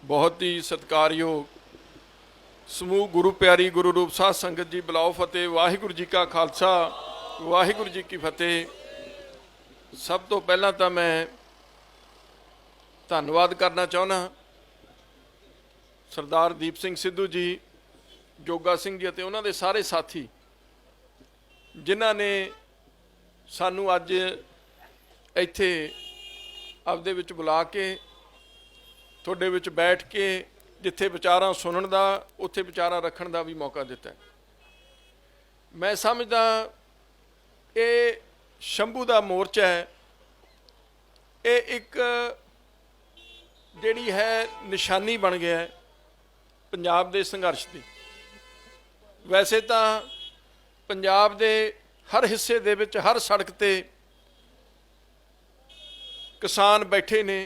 बहुत ही सत्कारयोग समूह गुरु प्यारी गुरु रूप साध संगत जी बुलाओ फतेह। वाहिगुरु जी का खालसा वाहिगुरु जी की फतेह। सब तो पहला तो मैं धन्यवाद करना चाहना सरदार दीप सिंह सिद्धू जी, जोगा सिंह जी और उन्होंने सारे साथी जिन्हों ने सानू अज इत्थे आपदे विच बुला के तुहाडे विच बैठ के जिथे विचारां सुनन दा उत्थे विचारां रखण दा भी मौका दिता है। मैं समझदा ये शंभू दा मोर्चा है, ये एक जिहड़ी है निशानी बन गया है पंजाब दे संघर्ष की। वैसे तो पंजाब दे हर हिस्से दे विच हर सड़क ते किसान बैठे ने,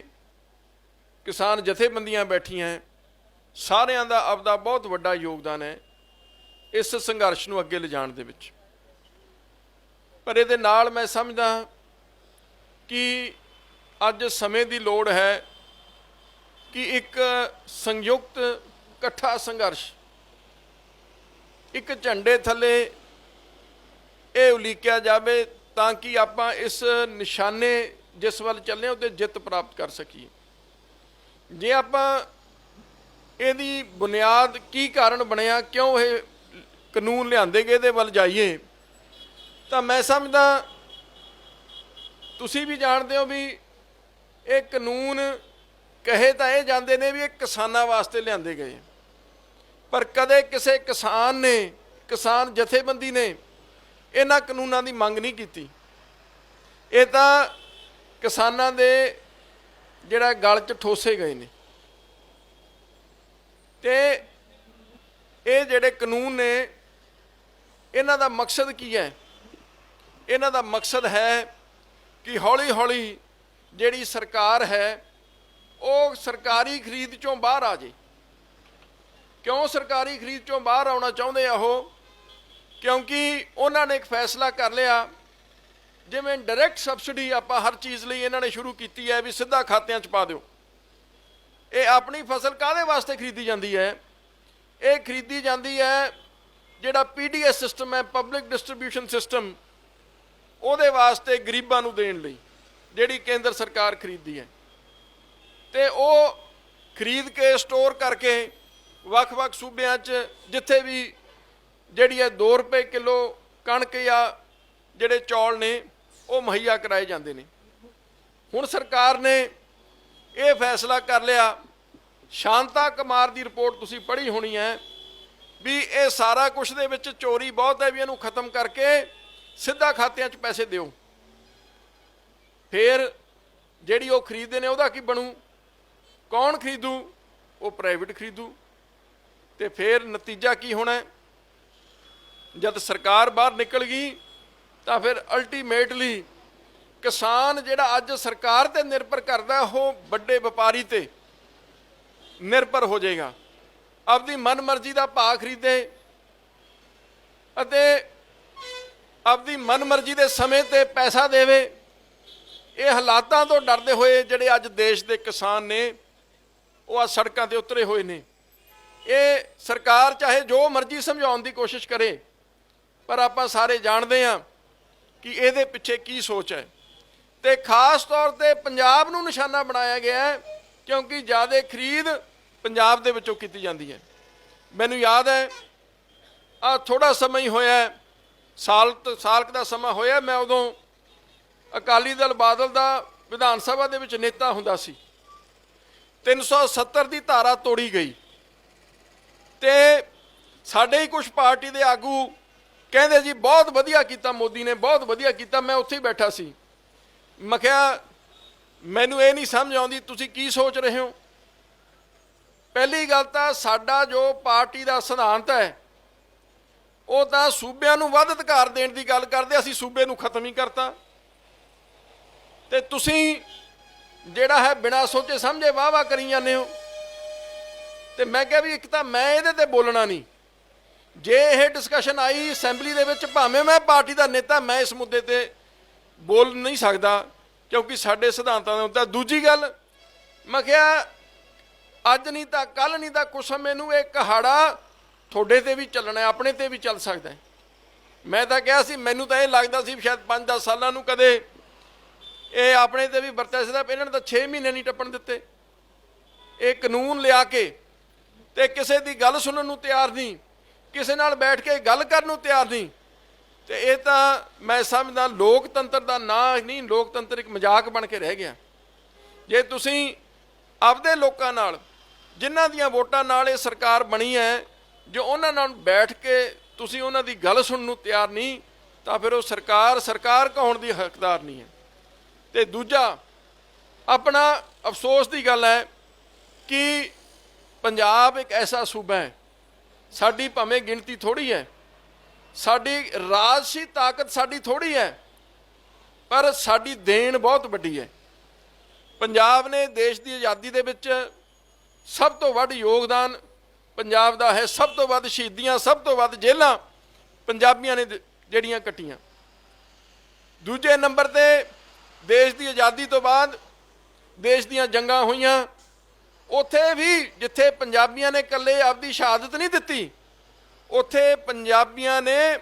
किसान जथेबंदियां बैठियां हैं, सारियां दा आपदा बहुत वड्डा योगदान है इस संघर्ष नूं अगे ले जाण दे विच। पर इहदे नाल मैं समझदा कि अज समय की लोड़ है कि एक संयुक्त इकट्ठा संघर्ष एक झंडे थले ये उलीकिया जाए ताकि आपां इस निशाने जिस वाल चलने उत्ते जित प्राप्त कर सकीए। जे आपां इहदी बुनियाद की कारण बनया, क्यों ये कानून लिआंदे गए दे वल जाइए, तो मैं समझदा तुसीं भी जानते हो भी ये कानून कहे तो ये जाते ने भी ये किसानां वास्ते लिआंदे गए, पर कदे किसी किसान ने किसान जथेबंदी ने इन्हां कानूनां दी मंग नहीं की। ये तो किसानां दे जिहड़ा गल च ठोसे गए ने। ते ये जिहड़े कानून ने इन्हां दा मकसद की है? इन्हां दा मकसद है कि हौली हौली जिहड़ी सरकार है वो सरकारी खरीद चों बाहर आ जाए। क्यों सरकारी खरीद चों बाहर आउणा चाहुंदे आ वो? क्योंकि उन्होंने एक फैसला कर लिया जिवें डायरैक्ट सबसिडी आपां हर चीज़ लई इन्हां ने शुरू की है भी सीधा खात्यां च पा दिओ। ये अपनी फसल काहदे वास्ते खरीदी जाती है? ये खरीदी जाती है जिहड़ा PDS सिस्टम है, पब्लिक डिस्ट्रीब्यूशन सिस्टम, उहदे वास्ते गरीबां नूं देण लई जिहड़ी केंद्र सरकार खरीददी है। ते वो खरीद के स्टोर करके वख-वख सूबियां च जिथे भी जिहड़ी है 2 रुपए किलो कणक या जिहड़े चौल ने वो मुहैया कराए जाते हैं। हुण सरकार ने यह फैसला कर लिया, शांता कुमार की रिपोर्ट तुसीं पढ़ी होनी है भी ये सारा कुछ दे विच चोरी बहुत है, भी इहनूं खत्म करके सीधा खात्यां च पैसे दिओ। फिर जिहड़ी वो खरीददे ने उहदा की बनू? कौन खरीदू? वो प्राइवेट खरीदू। तो फिर नतीजा की होना है? जब सरकार बाहर निकल गई तो फिर अल्टीमेटली किसान जिहड़ा अज सरकार ते निर्भर करदा वो बड़े व्यापारी ते निर्भर हो जाएगा। अपनी मन मर्जी का भाव खरीदे अते अपनी मन मर्जी के समय ते पैसा देवे। ये हालातों तो डरते हुए जिहड़े अज देश के किसान ने वो आज सड़कों ते उतरे हुए ने। ये सरकार चाहे जो मर्जी समझाउण की कोशिश करे, पर आपां सारे जानते हैं कि ये पिछे की सोच है। तो खास तौर पर पंजाब नूं निशाना बनाया गया है क्योंकि ज़्यादा खरीद पंजाब दे विचों कीती जाती है। मैनूं याद है आ थोड़ा समय ही होया, साल का समा होया, मैं उदों अकाली दल बादल का विधान सभा दे विच नेता हुंदा सी। 370 की धारा तोड़ी गई ते साडे ही कुछ पार्टी के आगू कहते जी बहुत वधिया कीता मोदी ने, बहुत वधिया कीता। मैं उत्थे ही बैठा सी, मैं कहा मैनूं ये नहीं समझ आउंदी तुसीं की सोच रहे हो। पहली गल तां साडा जो पार्टी का सिद्धांत है वो तां सूबिਆਂ ਨੂੰ ਵੱਧ ਅਧਿਕਾਰ देण ਦੀ गल करदे, असीं सूबे ਨੂੰ खत्म ही करता। ते तुसीं ਜਿਹੜਾ है बिना सोचे समझे वाह वाह करी जाते हो। तो मैं क्या भी एक तो मैं ये ते बोलना नहीं, जे यह डिस्कशन आई असैंबली दे विच भावें मैं पार्टी का नेता मैं इस मुद्दे ते बोल नहीं सकता क्योंकि साडे सिद्धांतां दे उत्ते। दूजी गल मैं क्या ਅੱਜ ਨਹੀਂ ਤਾਂ ਕੱਲ ਨਹੀਂ ਤਾਂ ਕੁਛ ਸਮੇਂ ਨੂੰ ਇਹ ਕਹਾੜਾ ਤੁਹਾਡੇ ਤੇ ਵੀ ਚੱਲਣਾ, ਆਪਣੇ ਤੇ ਵੀ ਚੱਲ ਸਕਦਾ ਹੈ। ਮੈਂ ਤਾਂ ਕਿਹਾ ਸੀ, ਮੈਨੂੰ ਤਾਂ ਇਹ ਲੱਗਦਾ ਸੀ ਸ਼ਾਇਦ 5-10 ਸਾਲਾਂ ਨੂੰ ਕਦੇ ਇਹ ਆਪਣੇ ਤੇ ਵੀ ਵਰਤਿਆ ਸੀ, ਇਹਨਾਂ ਨੇ ਤਾਂ 6 ਮਹੀਨੇ ਨਹੀਂ ਟੱਪਣ ਦਿੱਤੇ। ਇਹ ਕਾਨੂੰਨ ਲਿਆ ਕੇ ਤੇ ਕਿਸੇ ਦੀ ਗੱਲ ਸੁਣਨ ਨੂੰ ਤਿਆਰ ਨਹੀਂ, ਕਿਸੇ ਨਾਲ ਬੈਠ ਕੇ ਗੱਲ ਕਰਨ ਨੂੰ ਤਿਆਰ ਨਹੀਂ। ਤੇ ਇਹ ਤਾਂ ਮੈਂ ਸਮਝਦਾ ਲੋਕਤੰਤਰ ਦਾ ਨਾਂ ਨਹੀਂ, ਲੋਕਤੰਤਰ ਇੱਕ ਮਜ਼ਾਕ ਬਣ ਕੇ ਰਹਿ ਗਿਆ। ਜੇ ਤੁਸੀਂ ਆਪਦੇ ਲੋਕਾਂ ਨਾਲ, ਜਿਨ੍ਹਾਂ ਦੀਆਂ ਵੋਟਾਂ ਨਾਲ ਇਹ ਸਰਕਾਰ ਬਣੀ ਹੈ, ਜੋ ਉਹਨਾਂ ਨਾਲ ਬੈਠ ਕੇ ਤੁਸੀਂ ਉਹਨਾਂ ਦੀ ਗੱਲ ਸੁਣਨ ਨੂੰ ਤਿਆਰ ਨਹੀਂ, ਤਾਂ ਫਿਰ ਉਹ ਸਰਕਾਰ ਕਹਾਉਣ ਦੀ ਹੱਕਦਾਰ ਨਹੀਂ ਹੈ। ਤੇ ਦੂਜਾ, ਆਪਣਾ ਅਫਸੋਸ ਦੀ ਗੱਲ ਹੈ ਕਿ ਪੰਜਾਬ ਇੱਕ ਐਸਾ ਸੂਬਾ ਹੈ, ਸਾਡੀ ਭਾਵੇਂ ਗਿਣਤੀ ਥੋੜੀ ਹੈ, ਸਾਡੀ ਰਾਜਸੀ ਤਾਕਤ ਸਾਡੀ ਥੋੜੀ ਹੈ, ਪਰ ਸਾਡੀ ਦੇਣ ਬਹੁਤ ਵੱਡੀ ਹੈ। ਪੰਜਾਬ ਨੇ ਦੇਸ਼ ਦੀ ਆਜ਼ਾਦੀ ਦੇ ਵਿੱਚ ਸਭ ਤੋਂ ਵੱਧ ਯੋਗਦਾਨ ਪੰਜਾਬ ਦਾ ਹੈ, ਸਭ ਤੋਂ ਵੱਧ ਸ਼ਹੀਦੀਆਂ, ਸਭ ਤੋਂ ਵੱਧ ਜੇਲ੍ਹਾਂ ਪੰਜਾਬੀਆਂ ਨੇ ਜਿਹੜੀਆਂ ਕੱਟੀਆਂ। ਦੂਜੇ ਨੰਬਰ ਤੇ ਦੇਸ਼ ਦੀ ਆਜ਼ਾਦੀ ਤੋਂ ਬਾਅਦ ਦੇਸ਼ ਦੀਆਂ ਜੰਗਾਂ ਹੋਈਆਂ, ਉੱਥੇ ਵੀ ਜਿੱਥੇ ਪੰਜਾਬੀਆਂ ਨੇ ਇਕੱਲੇ ਆਪਦੀ ਸ਼ਹਾਦਤ ਨਹੀਂ ਦਿੱਤੀ, ਉੱਥੇ ਪੰਜਾਬੀਆਂ ਨੇ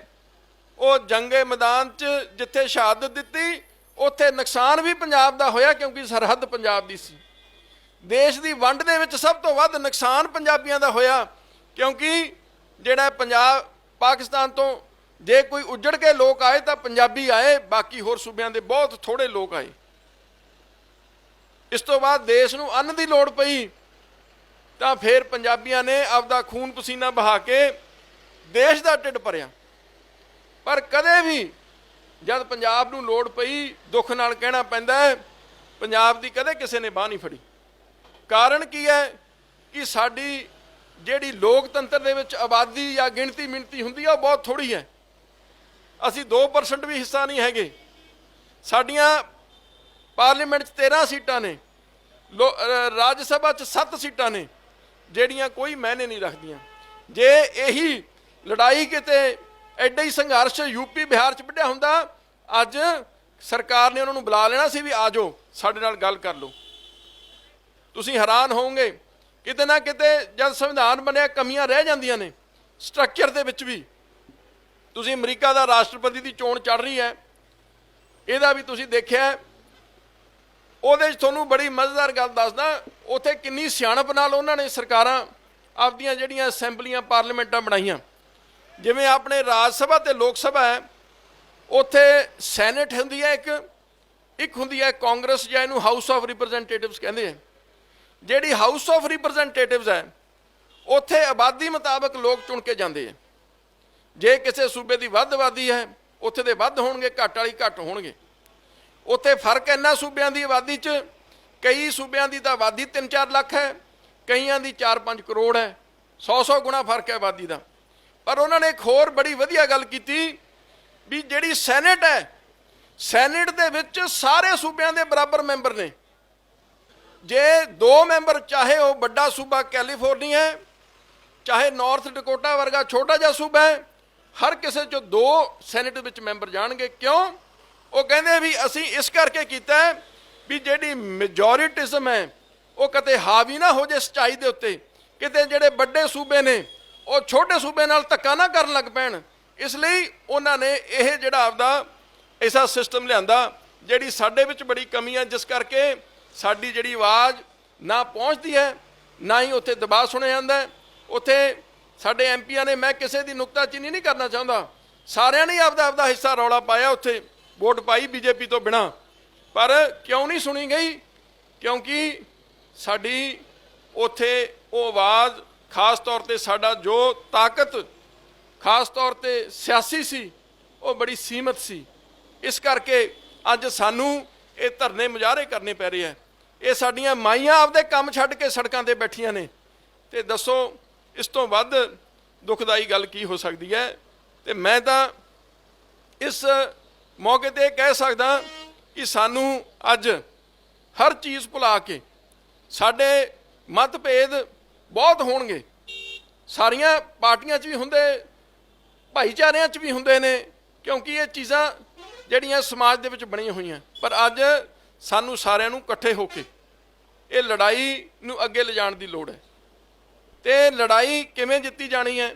ਉਹ ਜੰਗੇ ਮੈਦਾਨ 'ਚ ਜਿੱਥੇ ਸ਼ਹਾਦਤ ਦਿੱਤੀ, ਉੱਥੇ ਨੁਕਸਾਨ ਵੀ ਪੰਜਾਬ ਦਾ ਹੋਇਆ, ਕਿਉਂਕਿ ਸਰਹੱਦ ਪੰਜਾਬ ਦੀ ਸੀ। ਦੇਸ਼ ਦੀ ਵੰਡ ਦੇ ਵਿੱਚ ਸਭ ਤੋਂ ਵੱਧ ਨੁਕਸਾਨ ਪੰਜਾਬੀਆਂ ਦਾ ਹੋਇਆ, ਕਿਉਂਕਿ ਜਿਹੜਾ ਪੰਜਾਬ ਪਾਕਿਸਤਾਨ ਤੋਂ ਜੇ ਕੋਈ ਉੱਜੜ ਕੇ ਲੋਕ ਆਏ ਤਾਂ ਪੰਜਾਬੀ ਆਏ, ਬਾਕੀ ਹੋਰ ਸੂਬਿਆਂ ਦੇ ਬਹੁਤ ਥੋੜੇ ਲੋਕ ਆਏ। ਇਸ ਤੋਂ ਬਾਅਦ ਦੇਸ਼ ਨੂੰ ਅੰਨ ਦੀ ਲੋੜ ਪਈ, ਤਾਂ ਫਿਰ ਪੰਜਾਬੀਆਂ ਨੇ ਆਪਦਾ ਖੂਨ ਪਸੀਨਾ ਬਹਾ ਕੇ ਦੇਸ਼ ਦਾ ਢਿੱਡ ਭਰਿਆ। ਪਰ ਕਦੇ ਵੀ ਜਦ ਪੰਜਾਬ ਨੂੰ ਲੋੜ ਪਈ, ਦੁੱਖ ਨਾਲ ਕਹਿਣਾ ਪੈਂਦਾ ਹੈ, ਪੰਜਾਬ ਦੀ ਕਦੇ ਕਿਸੇ ਨੇ ਬਾਂਹ ਨਹੀਂ ਫੜੀ। ਕਾਰਨ ਕੀ ਹੈ ਕਿ ਸਾਡੀ ਜਿਹੜੀ ਲੋਕਤੰਤਰ ਦੇ ਵਿੱਚ ਆਬਾਦੀ ਜਾਂ ਗਿਣਤੀ ਮਿਣਤੀ ਹੁੰਦੀ ਆ, ਉਹ ਬਹੁਤ ਥੋੜੀ ਹੈ। ਅਸੀਂ 2% ਵੀ ਹਿੱਸਾ ਨਹੀਂ ਹੈਗੇ। ਸਾਡੀਆਂ ਪਾਰਲੀਮੈਂਟ 'ਚ 13 ਸੀਟਾਂ ਨੇ, ਰਾਜ ਸਭਾ 'ਚ 7 ਸੀਟਾਂ ਨੇ, ਜਿਹੜੀਆਂ ਕੋਈ ਮਾਇਨੇ ਨਹੀਂ ਰੱਖਦੀਆਂ। ਜੇ ਇਹੀ ਲੜਾਈ ਕਿਤੇ ਐਡਾ ਹੀ ਸੰਘਰਸ਼ ਯੂਪੀ ਬਿਹਾਰ 'ਚ ਵਿੱਢਿਆ ਹੁੰਦਾ, ਅੱਜ ਸਰਕਾਰ ਨੇ ਉਹਨਾਂ ਨੂੰ ਬੁਲਾ ਲੈਣਾ ਸੀ ਵੀ ਆ ਜਾਓ ਸਾਡੇ ਨਾਲ ਗੱਲ ਕਰ ਲਓ। ਤੁਸੀਂ ਹੈਰਾਨ ਹੋਵੋਗੇ, ਕਿਤੇ ਨਾ ਕਿਤੇ ਜਦ ਸੰਵਿਧਾਨ ਬਣਿਆ ਕਮੀਆਂ ਰਹਿ ਜਾਂਦੀਆਂ ਨੇ ਸਟਰਕਚਰ ਦੇ ਵਿੱਚ ਵੀ। ਤੁਸੀਂ ਅਮਰੀਕਾ ਦਾ ਰਾਸ਼ਟਰਪਤੀ ਦੀ ਚੋਣ ਚੱਲ ਰਹੀ ਹੈ, ਇਹਦਾ ਵੀ ਤੁਸੀਂ ਦੇਖਿਆ। ਉਹਦੇ 'ਚ ਤੁਹਾਨੂੰ ਬੜੀ ਮਜ਼ੇਦਾਰ ਗੱਲ ਦੱਸਦਾ, ਉੱਥੇ ਕਿੰਨੀ ਸਿਆਣਪ ਨਾਲ ਉਹਨਾਂ ਨੇ ਸਰਕਾਰਾਂ ਆਪਦੀਆਂ ਜਿਹੜੀਆਂ ਅਸੈਂਬਲੀਆਂ ਪਾਰਲੀਮੈਂਟਾਂ ਬਣਾਈਆਂ। ਜਿਵੇਂ ਆਪਣੇ ਰਾਜ ਸਭਾ ਤੇ ਲੋਕ ਸਭਾ ਹੈ, ਉੱਥੇ ਸੈਨੇਟ ਹੁੰਦੀ ਹੈ ਇੱਕ ਹੁੰਦੀ ਹੈ ਕਾਂਗਰਸ, ਜਾਂ ਇਹਨੂੰ ਹਾਊਸ ਆਫ ਰਿਪਰੈਜ਼ੈਂਟੇਟਿਵਸ ਕਹਿੰਦੇ ਹੈ। ਜਿਹੜੀ ਹਾਊਸ ਆਫ ਰਿਪਰੈਜ਼ੈਂਟੇਟਿਵਸ ਹੈ, ਉੱਥੇ ਆਬਾਦੀ ਮੁਤਾਬਕ ਲੋਕ ਚੁਣ ਕੇ ਜਾਂਦੇ ਹੈ। ਜੇ ਕਿਸੇ ਸੂਬੇ ਦੀ ਵੱਧ ਆਬਾਦੀ ਹੈ, ਉੱਥੇ ਦੇ ਵੱਧ ਹੋਣਗੇ, ਘੱਟ ਵਾਲੀ ਘੱਟ ਹੋਣਗੇ। ਉੱਥੇ ਫਰਕ ਇੰਨਾ ਸੂਬਿਆਂ ਦੀ ਆਬਾਦੀ 'ਚ, ਕਈ ਸੂਬਿਆਂ ਦੀ ਤਾਂ ਆਬਾਦੀ 3-4 ਲੱਖ ਹੈ, ਕਈਆਂ ਦੀ 4-5 ਕਰੋੜ ਹੈ। 100 ਗੁਣਾ ਫਰਕ ਹੈ ਆਬਾਦੀ ਦਾ। ਪਰ ਉਹਨਾਂ ਨੇ ਇੱਕ ਹੋਰ ਬੜੀ ਵਧੀਆ ਗੱਲ ਕੀਤੀ ਵੀ ਜਿਹੜੀ ਸੈਨੇਟ ਹੈ, ਸੈਨੇਟ ਦੇ ਵਿੱਚ ਸਾਰੇ ਸੂਬਿਆਂ ਦੇ ਬਰਾਬਰ ਮੈਂਬਰ ਨੇ। ਜੇ 2 ਮੈਂਬਰ, ਚਾਹੇ ਉਹ ਵੱਡਾ ਸੂਬਾ ਕੈਲੀਫੋਰਨੀਆ ਹੈ, ਚਾਹੇ ਨਾਰਥ ਡਕੋਟਾ ਵਰਗਾ ਛੋਟਾ ਜਿਹਾ ਸੂਬਾ ਹੈ, ਹਰ ਕਿਸੇ 'ਚੋਂ 2 ਸੈਨੇਟ ਵਿੱਚ ਮੈਂਬਰ ਜਾਣਗੇ। ਕਿਉਂ? ਉਹ ਕਹਿੰਦੇ ਵੀ ਅਸੀਂ ਇਸ ਕਰਕੇ ਕੀਤਾ ਵੀ ਜਿਹੜੀ ਮੈਜੋਰਿਟਿਜ਼ਮ ਹੈ ਉਹ ਕਦੇ ਹਾਵੀ ਨਾ ਹੋ ਜੇ ਸੱਚਾਈ ਦੇ ਉੱਤੇ, ਕਿਤੇ ਜਿਹੜੇ ਵੱਡੇ ਸੂਬੇ ਨੇ ਉਹ ਛੋਟੇ ਸੂਬੇ ਨਾਲ ਧੱਕਾ ਨਾ ਕਰਨ ਲੱਗ ਪੈਣ। ਇਸ ਲਈ ਉਹਨਾਂ ਨੇ ਇਹ ਜਿਹੜਾ ਆਪਦਾ ਐਸਾ ਸਿਸਟਮ ਲਿਆਂਦਾ, ਜਿਹੜੀ ਸਾਡੇ ਵਿੱਚ ਬੜੀ ਕਮੀ ਹੈ, ਜਿਸ ਕਰਕੇ ਸਾਡੀ ਜਿਹੜੀ ਆਵਾਜ਼ ਨਾ ਪਹੁੰਚਦੀ ਹੈ, ਨਾ ਹੀ ਉੱਥੇ ਦਬਾਅ ਸੁਣਿਆ ਜਾਂਦਾ। ਉੱਥੇ ਸਾਡੇ ਐਮਪੀਆਂ ਨੇ, ਮੈਂ ਕਿਸੇ ਦੀ ਨੁਕਤਾਚੀਨੀ ਨਹੀਂ ਕਰਨਾ ਚਾਹੁੰਦਾ, ਸਾਰਿਆਂ ਨੇ ਆਪਦਾ ਹਿੱਸਾ ਰੌਲਾ ਪਾਇਆ, ਉੱਥੇ ਵੋਟ ਪਾਈ ਬੀਜੇਪੀ ਤੋਂ ਬਿਨਾਂ। ਪਰ ਕਿਉਂ ਨਹੀਂ ਸੁਣੀ ਗਈ? ਕਿਉਂਕਿ ਸਾਡੀ ਉੱਥੇ ਉਹ ਆਵਾਜ਼, ਖਾਸ ਤੌਰ ਤੇ ਸਾਡਾ ਜੋ ਤਾਕਤ ਖਾਸ ਤੌਰ ਤੇ ਸਿਆਸੀ ਸੀ, ਉਹ ਬੜੀ ਸੀਮਤ ਸੀ। ਇਸ ਕਰਕੇ ਅੱਜ ਸਾਨੂੰ ਇਹ ਧਰਨੇ ਮੁਜ਼ਾਹਰੇ ਕਰਨੇ ਪੈ ਰਹੇ ਹੈ। ਇਹ ਸਾਡੀਆਂ ਮਾਈਆਂ ਆਪਦੇ ਕੰਮ ਛੱਡ ਕੇ ਸੜਕਾਂ ਤੇ ਬੈਠੀਆਂ ਨੇ, ਤੇ ਦੱਸੋ ਇਸ ਤੋਂ ਵੱਧ ਦੁਖਦਾਈ ਗੱਲ ਕੀ ਹੋ ਸਕਦੀ ਹੈ? ਤੇ ਮੈਂ ਤਾਂ ਇਸ ਮੌਕੇ ਤੇ ਕਹਿ ਸਕਦਾ ਕਿ ਸਾਨੂੰ ਅੱਜ ਹਰ ਚੀਜ਼ ਭੁਲਾ ਕੇ, ਸਾਡੇ ਮਤਭੇਦ ਬਹੁਤ ਹੋਣਗੇ, ਸਾਰੀਆਂ ਪਾਰਟੀਆਂ 'ਚ ਵੀ ਹੁੰਦੇ, ਭਾਈਚਾਰਿਆਂ 'ਚ ਵੀ ਹੁੰਦੇ ਨੇ, ਕਿਉਂਕਿ ਇਹ ਚੀਜ਼ਾਂ ਜਿਹੜੀਆਂ ਸਮਾਜ ਦੇ ਵਿੱਚ ਬਣੀਆਂ ਹੋਈਆਂ। ਪਰ ਅੱਜ ਸਾਨੂੰ ਸਾਰਿਆਂ ਨੂੰ ਇਕੱਠੇ ਹੋ ਕੇ ਇਹ ਲੜਾਈ ਨੂੰ ਅੱਗੇ ਲਿਜਾਣ ਦੀ ਲੋੜ ਹੈ। ਤੇ ਲੜਾਈ ਕਿਵੇਂ ਜਿੱਤੀ ਜਾਣੀ ਹੈ,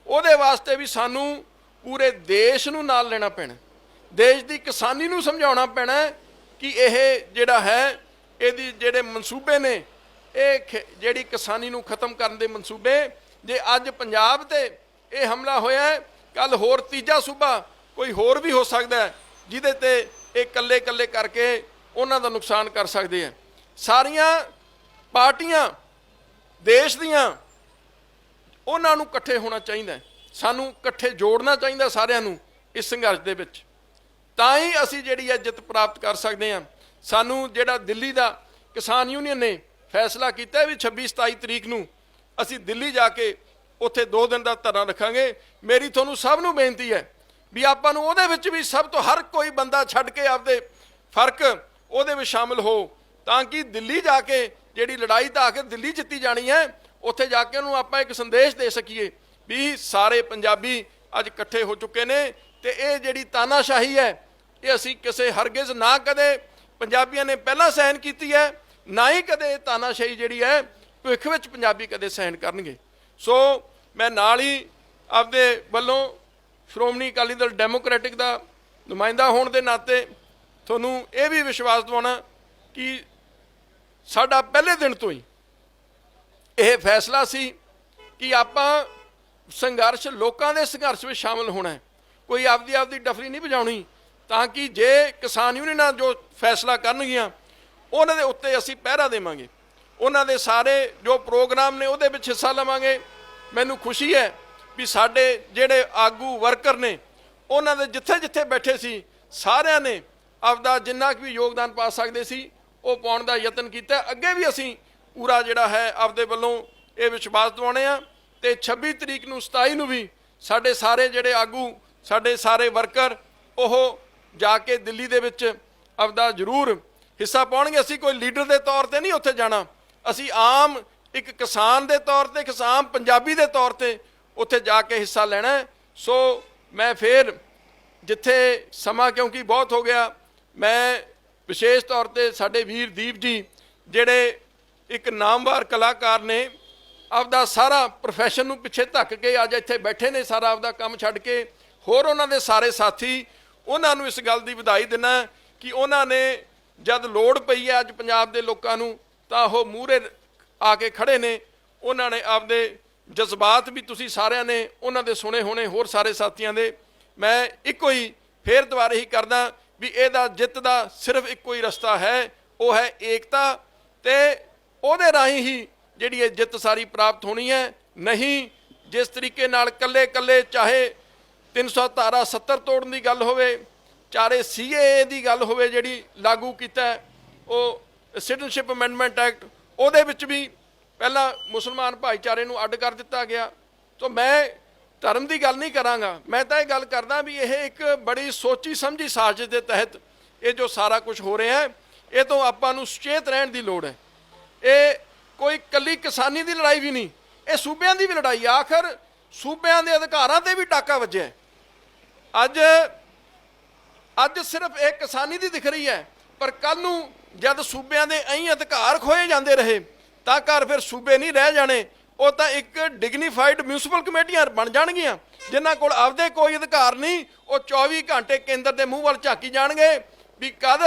ਉਹਦੇ ਵਾਸਤੇ ਵੀ ਸਾਨੂੰ ਪੂਰੇ ਦੇਸ਼ ਨੂੰ ਨਾਲ ਲੈਣਾ ਪੈਣਾ। ਦੇਸ਼ ਦੀ ਕਿਸਾਨੀ ਨੂੰ ਸਮਝਾਉਣਾ ਪੈਣਾ ਕਿ ਇਹ ਜਿਹੜਾ ਹੈ ਇਹਦੀ ਜਿਹੜੇ ਮਨਸੂਬੇ ਨੇ, ਇਹ ਜਿਹੜੀ ਕਿਸਾਨੀ ਨੂੰ ਖਤਮ ਕਰਨ ਦੇ ਮਨਸੂਬੇ, ਜੇ ਅੱਜ ਪੰਜਾਬ ਤੇ ਇਹ ਹਮਲਾ ਹੋਇਆ ਹੈ, ਕੱਲ ਹੋਰ ਤੀਜਾ ਸੂਬਾ ਕੋਈ ਹੋਰ ਵੀ ਹੋ ਸਕਦਾ ਹੈ ਜਿਹਦੇ ਤੇ ਇਹ ਕੱਲੇ ਕੱਲੇ ਕਰਕੇ ਉਹਨਾਂ ਦਾ ਨੁਕਸਾਨ ਕਰ ਸਕਦੇ ਆ। ਸਾਰੀਆਂ ਪਾਰਟੀਆਂ ਦੇਸ਼ ਦੀਆਂ, ਉਹਨਾਂ ਨੂੰ ਇਕੱਠੇ ਹੋਣਾ ਚਾਹੀਦਾ, ਸਾਨੂੰ ਇਕੱਠੇ ਜੋੜਨਾ ਚਾਹੀਦਾ ਸਾਰਿਆਂ ਨੂੰ ਇਸ ਸੰਘਰਸ਼ ਦੇ ਵਿੱਚ, ਤਾਂ ਹੀ ਅਸੀਂ ਜਿਹੜੀ ਹੈ ਜਿੱਤ ਪ੍ਰਾਪਤ ਕਰ ਸਕਦੇ ਹਾਂ। ਸਾਨੂੰ ਜਿਹੜਾ ਦਿੱਲੀ ਦਾ ਕਿਸਾਨ ਯੂਨੀਅਨ ਨੇ ਫੈਸਲਾ ਕੀਤਾ ਵੀ 26-27 ਤਰੀਕ ਨੂੰ ਅਸੀਂ ਦਿੱਲੀ ਜਾ ਕੇ ਉੱਥੇ 2 ਦਿਨ ਦਾ ਧਰਨਾ ਰੱਖਾਂਗੇ। ਮੇਰੀ ਤੁਹਾਨੂੰ ਸਭ ਨੂੰ ਬੇਨਤੀ ਹੈ ਵੀ ਆਪਾਂ ਨੂੰ ਉਹਦੇ ਵਿੱਚ ਵੀ ਸਭ ਤੋਂ ਹਰ ਕੋਈ ਬੰਦਾ ਛੱਡ ਕੇ ਆਪਦੇ ਫਰਕ ਉਹਦੇ ਵਿੱਚ ਸ਼ਾਮਿਲ ਹੋ, ਤਾਂ ਕਿ ਦਿੱਲੀ ਜਾ ਕੇ ਜਿਹੜੀ ਲੜਾਈ ਤਾਂ ਆਖਿਰ ਦਿੱਲੀ ਜਿੱਤੀ ਜਾਣੀ ਹੈ, ਉੱਥੇ ਜਾ ਕੇ ਉਹਨੂੰ ਆਪਾਂ ਇੱਕ ਸੰਦੇਸ਼ ਦੇ ਸਕੀਏ ਵੀ ਸਾਰੇ ਪੰਜਾਬੀ ਅੱਜ ਇਕੱਠੇ ਹੋ ਚੁੱਕੇ ਨੇ ਤੇ ਇਹ ਜਿਹੜੀ ਤਾਨਾਸ਼ਾਹੀ ਹੈ ਇਹ ਅਸੀਂ ਕਿਸੇ ਹਰਗਿਜ਼ ਨਾ ਕਦੇ ਪੰਜਾਬੀਆਂ ਨੇ ਪਹਿਲਾਂ ਸਹਿਣ ਕੀਤੀ ਹੈ, ਨਾ ਹੀ ਕਦੇ ਤਾਨਾਸ਼ਾਹੀ ਜਿਹੜੀ ਹੈ ਭਵਿੱਖ ਵਿੱਚ ਪੰਜਾਬੀ ਕਦੇ ਸਹਿਣ ਕਰਨਗੇ। ਸੋ ਮੈਂ ਨਾਲ ਹੀ ਆਪਦੇ ਵੱਲੋਂ ਸ਼੍ਰੋਮਣੀ ਅਕਾਲੀ ਦਲ ਡੈਮੋਕ੍ਰੈਟਿਕ ਦਾ ਨੁਮਾਇੰਦਾ ਹੋਣ ਦੇ ਨਾਤੇ ਤੁਹਾਨੂੰ ਇਹ ਵੀ ਵਿਸ਼ਵਾਸ ਦਿਵਾਉਣਾ ਕਿ ਸਾਡਾ ਪਹਿਲੇ ਦਿਨ ਤੋਂ ਹੀ ਇਹ ਫੈਸਲਾ ਸੀ ਕਿ ਆਪਾਂ ਸੰਘਰਸ਼, ਲੋਕਾਂ ਦੇ ਸੰਘਰਸ਼ ਵਿੱਚ ਸ਼ਾਮਿਲ ਹੋਣਾ ਹੈ, ਕੋਈ ਆਪਦੀ ਡਫਰੀ ਨਹੀਂ ਵਜਾਉਣੀ, ਤਾਂ ਕਿ ਜੇ ਕਿਸਾਨ ਯੂਨੀਅਨਾਂ ਜੋ ਫੈਸਲਾ ਕਰਨਗੀਆਂ ਉਹਨਾਂ ਦੇ ਉੱਤੇ ਅਸੀਂ ਪਹਿਰਾ ਦੇਵਾਂਗੇ, ਉਹਨਾਂ ਦੇ ਸਾਰੇ ਜੋ ਪ੍ਰੋਗਰਾਮ ਨੇ ਉਹਦੇ ਵਿੱਚ ਹਿੱਸਾ ਲਵਾਂਗੇ। ਮੈਨੂੰ ਖੁਸ਼ੀ ਹੈ ਵੀ ਸਾਡੇ ਜਿਹੜੇ ਆਗੂ ਵਰਕਰ ਨੇ ਉਹਨਾਂ ਦੇ ਜਿੱਥੇ ਜਿੱਥੇ ਬੈਠੇ ਸੀ ਸਾਰਿਆਂ ਨੇ ਆਪਦਾ ਜਿੰਨਾ ਵੀ ਯੋਗਦਾਨ ਪਾ ਸਕਦੇ ਸੀ ਉਹ ਪਾਉਣ ਦਾ ਯਤਨ ਕੀਤਾ। ਅੱਗੇ ਵੀ ਅਸੀਂ ਪੂਰਾ ਜਿਹੜਾ ਹੈ ਆਪਦੇ ਵੱਲੋਂ ਇਹ ਵਿਸ਼ਵਾਸ ਦਿਵਾਉਣੇ ਆ ਤੇ 26 ਤਰੀਕ ਨੂੰ 27 ਨੂੰ ਵੀ ਸਾਡੇ ਸਾਰੇ ਜਿਹੜੇ ਆਗੂ, ਸਾਡੇ ਸਾਰੇ ਵਰਕਰ ਉਹ ਜਾ ਕੇ ਦਿੱਲੀ ਦੇ ਵਿੱਚ ਆਪਦਾ ਜ਼ਰੂਰ ਹਿੱਸਾ ਪਾਉਣਗੇ। ਅਸੀਂ ਕੋਈ ਲੀਡਰ ਦੇ ਤੌਰ ਤੇ ਨਹੀਂ ਉੱਥੇ ਜਾਣਾ, ਅਸੀਂ ਆਮ ਇੱਕ ਕਿਸਾਨ ਦੇ ਤੌਰ ਤੇ, ਕਿਸਾਨ ਪੰਜਾਬੀ ਦੇ ਤੌਰ ਤੇ ਉੱਥੇ ਜਾ ਕੇ ਹਿੱਸਾ ਲੈਣਾ। ਸੋ ਮੈਂ ਫਿਰ ਜਿੱਥੇ ਸਮਾਂ ਕਿਉਂਕਿ ਬਹੁਤ ਹੋ ਗਿਆ, ਮੈਂ ਵਿਸ਼ੇਸ਼ ਤੌਰ ਤੇ ਸਾਡੇ ਵੀਰ ਦੀਪ ਜੀ ਜਿਹੜੇ ਇੱਕ ਨਾਮਵਰ ਕਲਾਕਾਰ ਨੇ, ਆਪਦਾ ਸਾਰਾ ਪ੍ਰੋਫੈਸ਼ਨ ਨੂੰ ਪਿੱਛੇ ਧੱਕ ਕੇ ਅੱਜ ਇੱਥੇ ਬੈਠੇ ਨੇ, ਸਾਰਾ ਆਪਦਾ ਕੰਮ ਛੱਡ ਕੇ, ਹੋਰ ਉਹਨਾਂ ਦੇ ਸਾਰੇ ਸਾਥੀ, ਉਹਨਾਂ ਨੂੰ ਇਸ ਗੱਲ ਦੀ ਵਧਾਈ ਦਿੰਦਾ ਕਿ ਉਹਨਾਂ ਨੇ ਜਦ ਲੋੜ ਪਈ ਹੈ ਅੱਜ ਪੰਜਾਬ ਦੇ ਲੋਕਾਂ ਨੂੰ ਤਾਂ ਉਹ ਮੂਹਰੇ ਆ ਕੇ ਖੜੇ ਨੇ। ਉਹਨਾਂ ਨੇ ਆਪਦੇ ਜਜ਼ਬਾਤ ਵੀ ਤੁਸੀਂ ਸਾਰਿਆਂ ਨੇ ਉਹਨਾਂ ਦੇ ਸੁਣੇ ਹੋਣੇ, ਹੋਰ ਸਾਰੇ ਸਾਥੀਆਂ ਦੇ। ਮੈਂ ਇੱਕੋ ਹੀ ਫੇਰ ਦੁਬਾਰਾ ਹੀ ਕਰਦਾ ਵੀ ਇਹਦਾ ਜਿੱਤ ਦਾ ਸਿਰਫ ਇੱਕੋ ਹੀ ਰਸਤਾ ਹੈ, ਉਹ ਹੈ ਏਕਤਾ, ਤੇ ਉਹਦੇ ਰਾਹੀਂ ਹੀ ਜਿਹੜੀ ਇਹ ਜਿੱਤ ਸਾਰੀ ਪ੍ਰਾਪਤ ਹੋਣੀ ਹੈ। ਨਹੀਂ ਜਿਸ ਤਰੀਕੇ ਨਾਲ ਕੱਲੇ ਕੱਲੇ ਚਾਹੇ 300 ਧਾਰਾ 70 ਤੋੜਨ ਦੀ ਗੱਲ ਹੋਵੇ, ਚਾਹੇ CAA ਦੀ ਗੱਲ ਹੋਵੇ ਜਿਹੜੀ ਲਾਗੂ ਕੀਤਾ ਉਹ ਸਿਟੀਜ਼ਨਸ਼ਿਪ ਅਮੈਂਡਮੈਂਟ ਐਕਟ, ਉਹਦੇ ਵਿੱਚ ਵੀ ਪਹਿਲਾਂ ਮੁਸਲਮਾਨ ਭਾਈਚਾਰੇ ਨੂੰ ਅੱਡ ਕਰ ਦਿੱਤਾ ਗਿਆ। ਤਾਂ ਮੈਂ ਧਰਮ ਦੀ ਗੱਲ ਨਹੀਂ ਕਰਾਂਗਾ, ਮੈਂ ਤਾਂ ਇਹ ਗੱਲ ਕਰਦਾ ਵੀ ਇਹ ਇੱਕ ਬੜੀ ਸੋਚੀ ਸਮਝੀ ਸਾਜ਼ਿਸ਼ ਦੇ ਤਹਿਤ ਇਹ ਜੋ ਸਾਰਾ ਕੁਝ ਹੋ ਰਿਹਾ ਹੈ, ਇਹ ਤੋਂ ਆਪਾਂ ਨੂੰ ਸੁਚੇਤ ਰਹਿਣ ਦੀ ਲੋੜ ਹੈ। ਇਹ ਕੋਈ ਇਕੱਲੀ ਕਿਸਾਨੀ ਦੀ ਲੜਾਈ ਵੀ ਨਹੀਂ, ਇਹ ਸੂਬਿਆਂ ਦੀ ਵੀ ਲੜਾਈ। ਆਖਰ ਸੂਬਿਆਂ ਦੇ ਅਧਿਕਾਰਾਂ ਤੇ ਵੀ ਟਾਕਾ ਵੱਜਿਆ। ਅੱਜ ਸਿਰਫ ਇਹ ਕਿਸਾਨੀ ਦੀ ਦਿਖ ਰਹੀ ਹੈ, ਪਰ ਕੱਲ ਨੂੰ ਜਦ ਸੂਬਿਆਂ ਦੇ ਐਂ ਅਧਿਕਾਰ ਖੋਏ ਜਾਂਦੇ ਰਹੇ ਤਾਂ ਘਰ ਫਿਰ ਸੂਬੇ ਨਹੀਂ ਰਹਿ ਜਾਣੇ, ਉਹ ਤਾਂ ਇੱਕ ਡਿਗਨੀਫਾਈਡ ਮਿਊਨਿਸਪਲ ਕਮੇਟੀਆਂ ਬਣ ਜਾਣਗੀਆਂ ਜਿਨ੍ਹਾਂ ਕੋਲ ਆਪਦੇ ਕੋਈ ਅਧਿਕਾਰ ਨਹੀਂ। ਉਹ 24 ਘੰਟੇ ਕੇਂਦਰ ਦੇ ਮੂੰਹ ਵੱਲ ਝਾਕੀ ਜਾਣਗੇ ਵੀ ਕਦ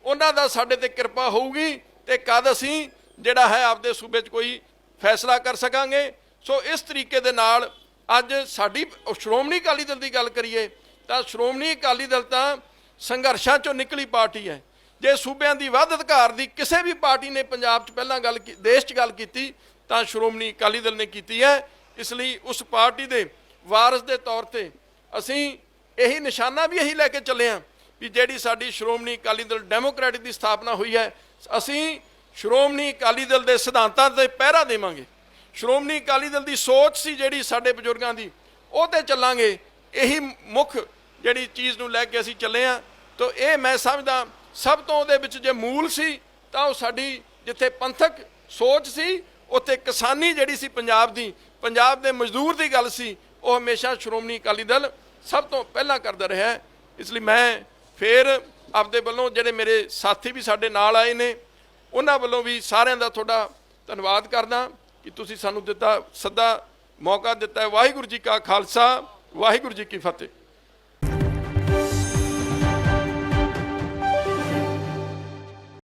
ਉਹਨਾਂ ਦਾ ਸਾਡੇ ਤੇ ਕਿਰਪਾ ਹੋਊਗੀ ਤੇ ਕਦ ਅਸੀਂ ਜਿਹੜਾ ਹੈ ਆਪਦੇ ਸੂਬੇ 'ਚ ਕੋਈ ਫੈਸਲਾ ਕਰ ਸਕਾਂਗੇ। ਸੋ ਇਸ ਤਰੀਕੇ ਦੇ ਨਾਲ ਅੱਜ ਸਾਡੀ ਸ਼੍ਰੋਮਣੀ ਅਕਾਲੀ ਦਲ ਦੀ ਗੱਲ ਕਰੀਏ ਤਾਂ ਸ਼੍ਰੋਮਣੀ ਅਕਾਲੀ ਦਲ ਤਾਂ ਸੰਘਰਸ਼ਾਂ 'ਚੋਂ ਨਿਕਲੀ ਪਾਰਟੀ ਹੈ। ਜੇ ਸੂਬਿਆਂ ਦੀ ਵੱਧ ਅਧਿਕਾਰ ਦੀ ਕਿਸੇ ਵੀ ਪਾਰਟੀ ਨੇ ਪੰਜਾਬ 'ਚ ਪਹਿਲਾਂ ਗੱਲ, ਦੇਸ਼ 'ਚ ਗੱਲ ਕੀਤੀ ਤਾਂ ਸ਼੍ਰੋਮਣੀ ਅਕਾਲੀ ਦਲ ਨੇ ਕੀਤੀ ਹੈ। ਇਸ ਲਈ ਉਸ ਪਾਰਟੀ ਦੇ ਵਾਰਸ ਦੇ ਤੌਰ ਤੇ ਅਸੀਂ ਇਹੀ ਨਿਸ਼ਾਨਾ ਵੀ ਇਹੀ ਲੈ ਕੇ ਚੱਲੇ ਹਾਂ ਵੀ ਜਿਹੜੀ ਸਾਡੀ ਸ਼੍ਰੋਮਣੀ ਅਕਾਲੀ ਦਲ ਡੈਮੋਕ੍ਰੈਟਿਕ ਦੀ ਸਥਾਪਨਾ ਹੋਈ ਹੈ, ਅਸੀਂ ਸ਼੍ਰੋਮਣੀ ਅਕਾਲੀ ਦਲ ਦੇ ਸਿਧਾਂਤਾਂ ਤੇ ਪਹਿਰਾ ਦੇਵਾਂਗੇ। ਸ਼੍ਰੋਮਣੀ ਅਕਾਲੀ ਦਲ ਦੀ ਸੋਚ ਸੀ ਜਿਹੜੀ ਸਾਡੇ ਬਜ਼ੁਰਗਾਂ ਦੀ, ਉਹ ਤੇ ਚੱਲਾਂਗੇ। ਇਹੀ ਮੁੱਖ ਜਿਹੜੀ ਚੀਜ਼ ਨੂੰ ਲੈ ਕੇ ਅਸੀਂ ਚੱਲੇ ਹਾਂ। ਤਾਂ ਇਹ ਮੈਂ ਸਮਝਦਾ ਸਭ ਤੋਂ ਉਹਦੇ ਵਿੱਚ ਜੇ ਮੂਲ ਸੀ ਤਾਂ ਉਹ ਸਾਡੀ ਜਿੱਥੇ ਪੰਥਕ ਸੋਚ ਸੀ, ਉੱਥੇ ਕਿਸਾਨੀ ਜਿਹੜੀ ਸੀ ਪੰਜਾਬ ਦੀ, ਪੰਜਾਬ ਦੇ ਮਜ਼ਦੂਰ ਦੀ ਗੱਲ ਸੀ, ਉਹ ਹਮੇਸ਼ਾ ਸ਼੍ਰੋਮਣੀ ਅਕਾਲੀ ਦਲ ਸਭ ਤੋਂ ਪਹਿਲਾਂ ਕਰਦਾ ਰਿਹਾ। ਇਸ ਲਈ ਮੈਂ ਫਿਰ ਆਪਦੇ ਵੱਲੋਂ ਜਿਹੜੇ ਮੇਰੇ ਸਾਥੀ ਵੀ ਸਾਡੇ ਨਾਲ ਆਏ ਨੇ ਉਹਨਾਂ ਵੱਲੋਂ ਵੀ ਸਾਰਿਆਂ ਦਾ ਤੁਹਾਡਾ ਧੰਨਵਾਦ ਕਰਦਾ ਕਿ ਤੁਸੀਂ ਸਾਨੂੰ ਦਿੱਤਾ ਸੱਦਾ ਮੌਕਾ ਦਿੱਤਾ ਹੈ। ਵਾਹਿਗੁਰੂ ਜੀ ਕਾ ਖਾਲਸਾ, ਵਾਹਿਗੁਰੂ ਜੀ ਕੀ ਫਤਿਹ।